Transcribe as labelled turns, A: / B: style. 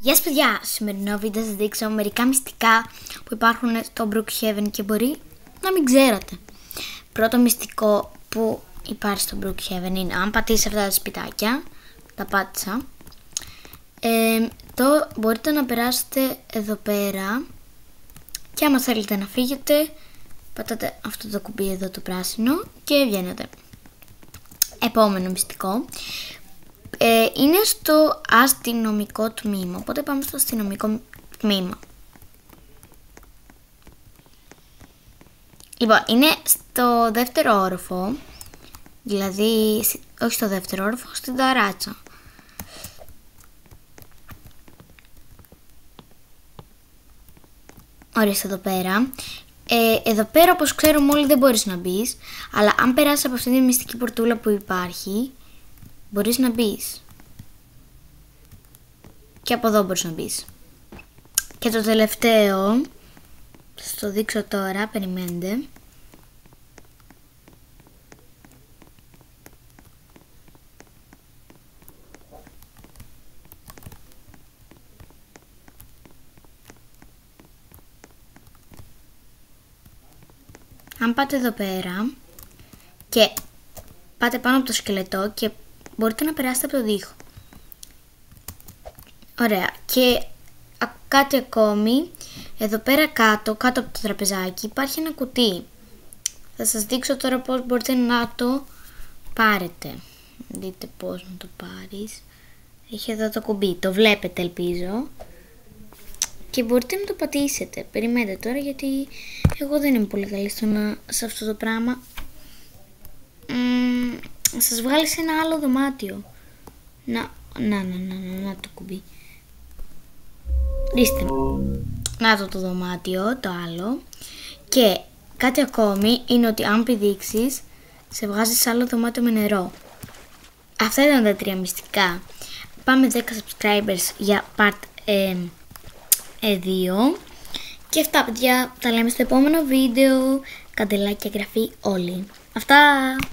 A: Γεια σας παιδιά, στο σημερινό βίντεο θα σας δείξω μερικά μυστικά που υπάρχουν στο Brookhaven και μπορεί να μην ξέρατε. Πρώτο μυστικό που υπάρχει στο Brookhaven είναι αν πατήσεις αυτά τα σπιτάκια, τα πάτησα, το μπορείτε να περάσετε εδώ πέρα και άμα θέλετε να φύγετε πατάτε αυτό το κουμπί εδώ το πράσινο και βγαίνετε. Επόμενο μυστικό. Είναι στο αστυνομικό τμήμα, οπότε πάμε στο αστυνομικό τμήμα. Λοιπόν, είναι στο δεύτερο όροφο, δηλαδή, όχι στο δεύτερο όροφο, στην ταράτσα. Ορίστε εδώ πέρα. Εδώ πέρα, όπως ξέρουμε όλοι, δεν μπορείς να μπεις, αλλά αν περάσεις από αυτή τη μυστική πορτούλα που υπάρχει, μπορείς να μπεις. Και από εδώ μπορείς να μπεις. Και το τελευταίο, θα σας το δείξω τώρα, περιμένετε. Αν πάτε εδώ πέρα και πάτε πάνω από το σκελετό και μπορείτε να περάσετε από το τοίχο. Ωραία. Και κάτι ακόμη, εδώ πέρα κάτω από το τραπεζάκι υπάρχει ένα κουτί. Θα σας δείξω τώρα πώς μπορείτε να το πάρετε. Δείτε πώς να το πάρεις. Έχει εδώ το κουμπί, το βλέπετε ελπίζω. Και μπορείτε να το πατήσετε. Περιμένετε τώρα γιατί εγώ δεν είμαι πολύ καλή σε αυτό το πράγμα. Να σας βγάλει σε ένα άλλο δωμάτιο. Να το κουμπί. Δείστε. Να το δωμάτιο, το άλλο. Και κάτι ακόμη είναι ότι αν πηδήξεις σε βγάζει σε άλλο δωμάτιο με νερό. Αυτά ήταν τα 3 μυστικά. Πάμε 10 subscribers για part 2. Και αυτά παιδιά, τα λέμε στο επόμενο βίντεο. Κάντε like και εγγραφή όλοι. Αυτά!